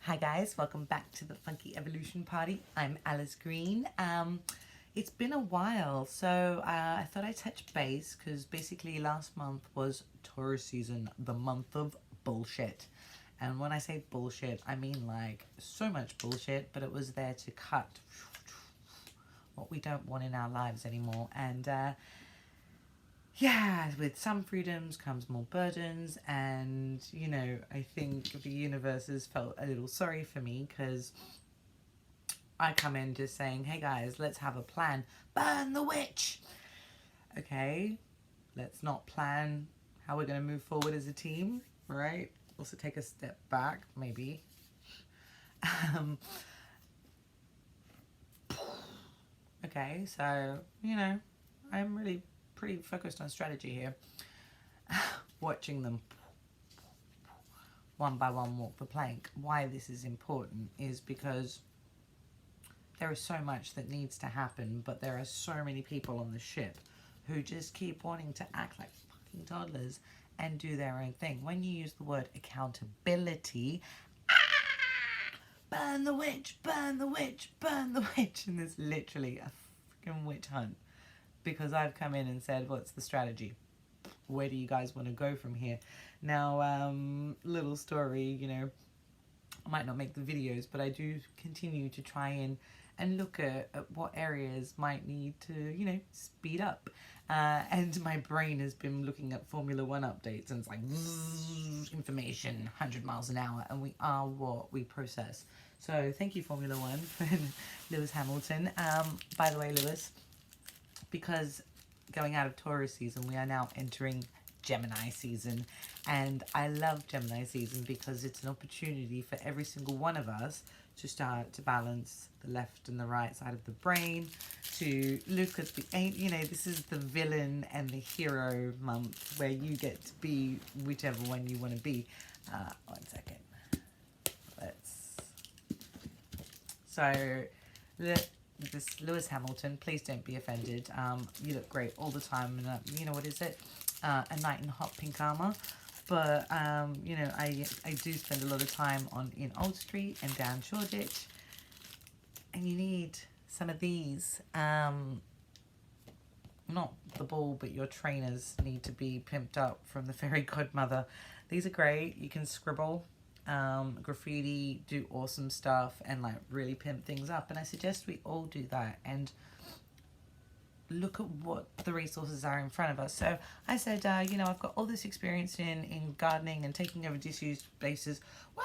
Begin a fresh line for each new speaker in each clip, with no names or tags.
Hi guys, welcome back to the Funky Evolution Party. I'm Alice Green. It's been a while, so I thought I'd touch base because basically last month was Taurus season, the month of bullshit. And when I say bullshit, I mean like so much bullshit, but it was there to cut what we don't want in our lives anymore. And yeah, with some freedoms comes more burdens, and you know, I think the universe has felt a little sorry for me because I come in just saying, hey guys, let's have a plan. Burn the witch! Okay, let's not plan how we're going to move forward as a team, right? Also take a step back, maybe. Okay, so, you know, I'm really pretty focused on strategy here. Watching them one by one walk the plank. Why this is important is because there is so much that needs to happen, but there are so many people on the ship who just keep wanting to act like fucking toddlers and do their own thing. When you use the word accountability, burn the witch, burn the witch, burn the witch, and there's literally a freaking witch hunt because I've come in and said, what's the strategy? Where do you guys want to go from here? Now, little story, you know, I might not make the videos, but I do continue to try and look at what areas might need to, you know, speed up. And my brain has been looking at Formula One updates, and it's like information, 100 miles an hour, and we are what we process. So thank you, Formula One, for Lewis Hamilton. By the way, Lewis, because going out of Taurus season, we are now entering Gemini season, and I love Gemini season because it's an opportunity for every single one of us to start to balance the left and the right side of the brain, to look at the, you know, this is the villain and the hero month where you get to be whichever one you want to be. 1 second. So this Lewis Hamilton, please don't be offended. You look great all the time, and you know, what is it? A night in hot pink armor. But you know, I do spend a lot of time in Old Street and down Shoreditch, and you need some of these. Not the ball, but your trainers need to be pimped up from the fairy godmother. These are great. You can scribble, graffiti, do awesome stuff, and like really pimp things up. And I suggest we all do that and look at what the resources are in front of us. So I said, you know, I've got all this experience in gardening and taking over disused spaces. Wow,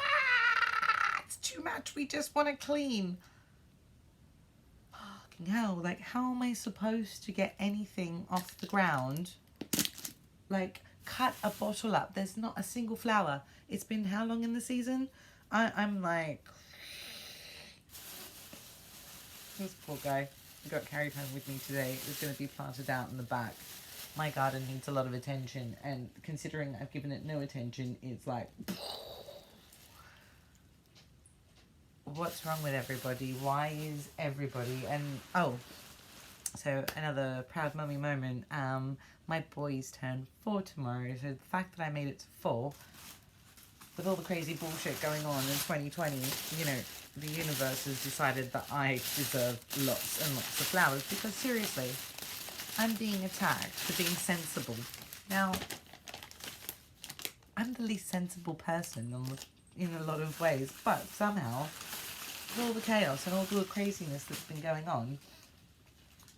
it's too much. We just want to clean. Fucking hell, like how am I supposed to get anything off the ground? Like cut a bottle up. There's not a single flower. It's been how long in the season? I'm like, this poor guy got carried home with me today. It was going to be planted out in the back. My garden needs a lot of attention, and considering I've given it no attention, it's like, what's wrong with everybody? Why is everybody? And oh, so another proud mummy moment. My boys turn 4 tomorrow, so the fact that I made it to 4 with all the crazy bullshit going on in 2020, you know, the universe has decided that I deserve lots and lots of flowers, because seriously, I'm being attacked for being sensible. Now, I'm the least sensible person in a lot of ways, but somehow, with all the chaos and all the craziness that's been going on,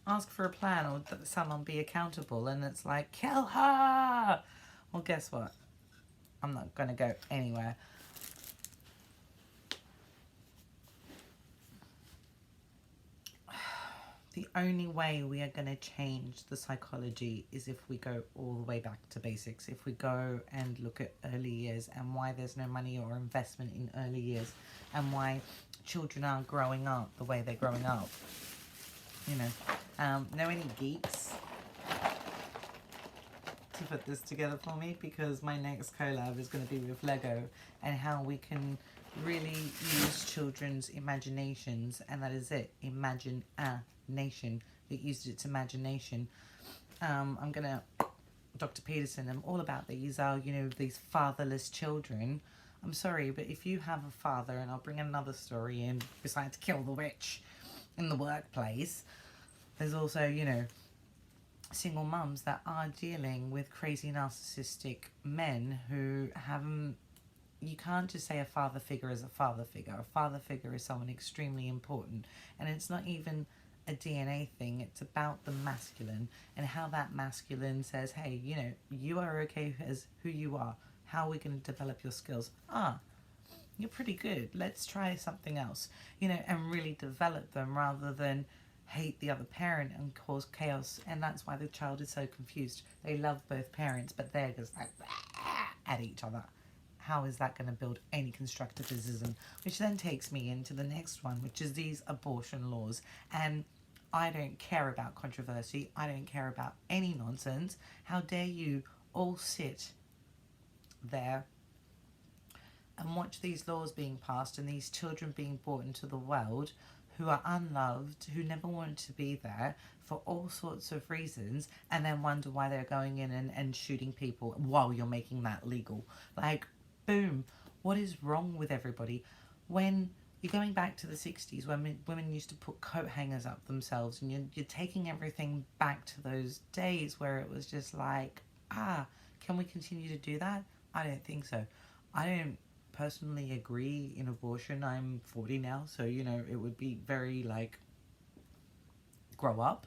ask for a plan or that someone be accountable, and it's like, kill her! Well, guess what? I'm not going to go anywhere. The only way we are going to change the psychology is if we go all the way back to basics. If we go and look at early years and why there's no money or investment in early years, and why children are growing up the way they're growing up. You know, know any geeks to put this together for me, because my next collab is going to be with Lego, and how we can really use children's imaginations, and that is it, imagine a nation that used its imagination. I'm gonna, Dr. Peterson, I'm all about these, you know, these fatherless children I'm sorry, but if you have a father, and I'll bring another story in besides kill the witch in the workplace, there's also, you know, single mums that are dealing with crazy narcissistic men who haven't. You can't just say a father figure is a father figure. A father figure is someone extremely important, and it's not even a DNA thing. It's about the masculine and how that masculine says, hey, you know, you are okay as who you are. How are we going to develop your skills? You're pretty good. Let's try something else, you know, and really develop them rather than hate the other parent and cause chaos. And that's why the child is so confused. They love both parents, but they're just like at each other. How is that going to build any constructivism? Which then takes me into the next one, which is these abortion laws. And I don't care about controversy. I don't care about any nonsense. How dare you all sit there and watch these laws being passed and these children being brought into the world who are unloved, who never wanted to be there for all sorts of reasons, and then wonder why they're going in and shooting people while you're making that legal. Like, boom. What is wrong with everybody? When you're going back to the 60s when women used to put coat hangers up themselves, and you're taking everything back to those days where it was just like, can we continue to do that? I don't think so. I don't personally agree in abortion. I'm 40 now, so, you know, it would be very, like, grow up.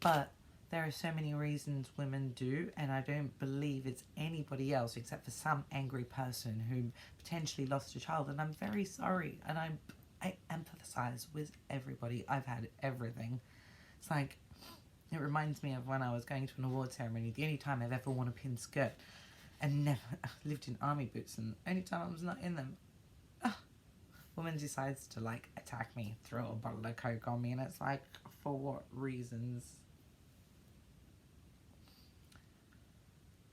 But there are so many reasons women do, and I don't believe it's anybody else except for some angry person who potentially lost a child. And I'm very sorry, and I empathize with everybody. I've had everything. It's like, it reminds me of when I was going to an award ceremony. The only time I've ever worn a pin skirt and never lived in army boots, and the only time I was not in them, woman decides to, like, attack me, throw a bottle of Coke on me, and it's like, for what reasons?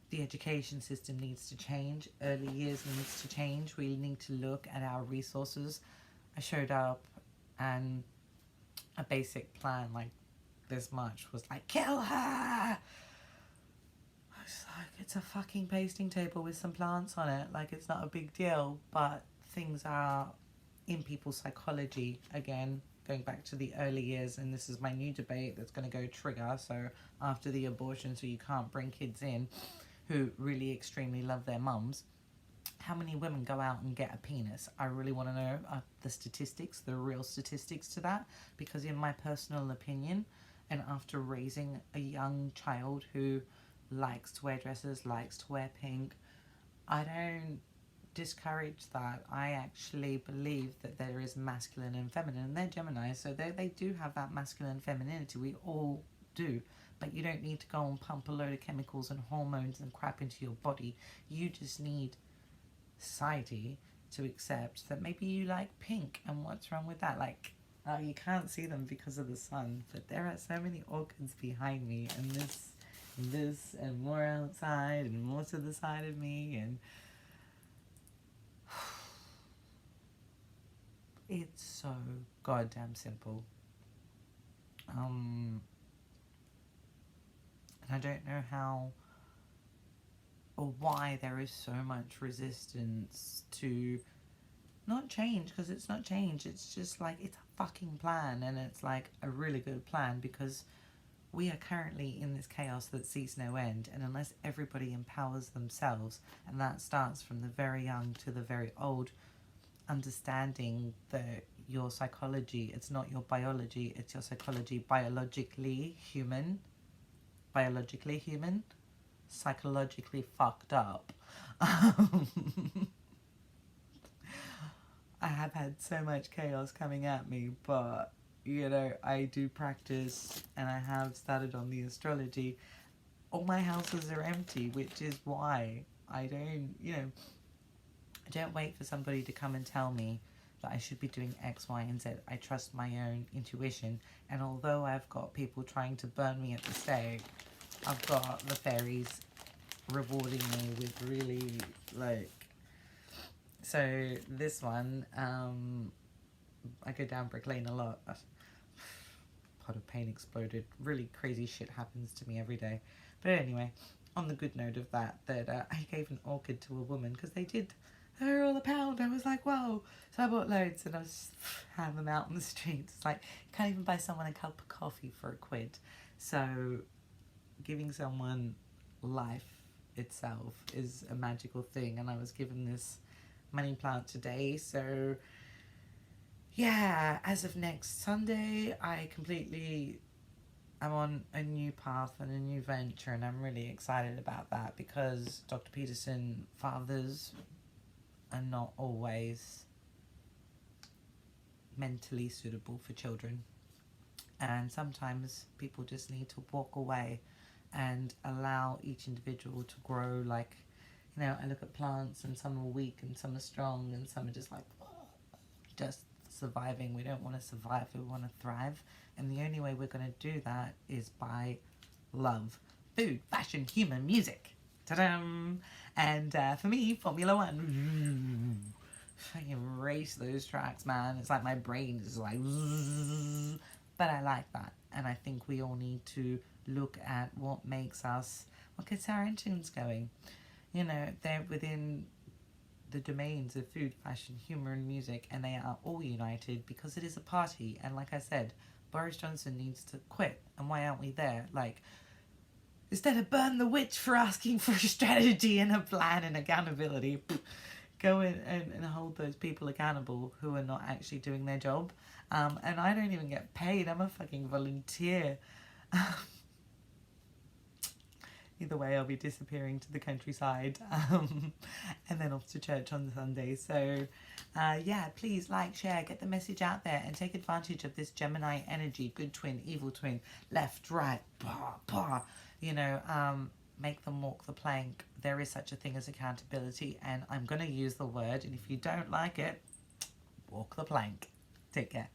The education system needs to change. Early years needs to change. We need to look at our resources. I showed up and a basic plan like this much was like, kill her! I was like, it's a fucking pasting table with some plants on it. Like, it's not a big deal, but things are in people's psychology. Again, going back to the early years, and this is my new debate that's going to go trigger. So after the abortion, so you can't bring kids in who really extremely love their mums. How many women go out and get a penis? I really want to know the statistics, the real statistics to that, because in my personal opinion, and after raising a young child who likes to wear dresses, likes to wear pink, I don't discourage that. I actually believe that there is masculine and feminine, and they're Gemini, so they do have that masculine femininity. We all do. But you don't need to go and pump a load of chemicals and hormones and crap into your body. You just need society to accept that maybe you like pink, and what's wrong with that? Like, you can't see them because of the sun, but there are so many orchids behind me, and this, and more outside, and more to the side of me, and it's so goddamn simple. I don't know how or why there is so much resistance to not change, because it's not change. It's just like, it's a fucking plan, and it's like a really good plan, because we are currently in this chaos that sees no end, and unless everybody empowers themselves, and that starts from the very young to the very old, understanding that your psychology, it's not your biology, it's your psychology, biologically human, psychologically fucked up. I have had so much chaos coming at me, but, you know, I do practice, and I have started on the astrology. All my houses are empty, which is why I don't, you know, I don't wait for somebody to come and tell me that I should be doing X, Y, and Z. I trust my own intuition, and although I've got people trying to burn me at the stake, I've got the fairies rewarding me with really, like... So, this one, I go down Brick Lane a lot. Pot of paint exploded. Really crazy shit happens to me every day. But anyway, on the good note of that, I gave an orchid to a woman, because they did they were all £1. I was like, whoa. So I bought loads and I was handing them out on the streets. It's like, you can't even buy someone a cup of coffee for £1. So giving someone life itself is a magical thing. And I was given this money plant today. So yeah, as of next Sunday, I'm on a new path and a new venture, and I'm really excited about that because Dr. Peterson, fathers are not always mentally suitable for children. And sometimes people just need to walk away and allow each individual to grow. Like, you know, I look at plants and some are weak and some are strong and some are just like, just surviving. We don't want to survive, we want to thrive. And the only way we're going to do that is by love, food, fashion, humour, music. Ta-da! And for me, Formula One. Fucking race those tracks, man. It's like my brain is like... But I like that. And I think we all need to look at what makes us... What gets our engines going. You know, they're within the domains of food, fashion, humour and music, and they are all united because it is a party. And like I said, Boris Johnson needs to quit. And why aren't we there? Like, instead of burn the witch for asking for a strategy and a plan and accountability, go in and hold those people accountable who are not actually doing their job. And I don't even get paid. I'm a fucking volunteer. Either way, I'll be disappearing to the countryside and then off to church on Sunday. So, yeah, please like, share, get the message out there and take advantage of this Gemini energy. Good twin, evil twin, left, right, bah, bah. You know, make them walk the plank. There is such a thing as accountability, and I'm going to use the word. And if you don't like it, walk the plank. Take care.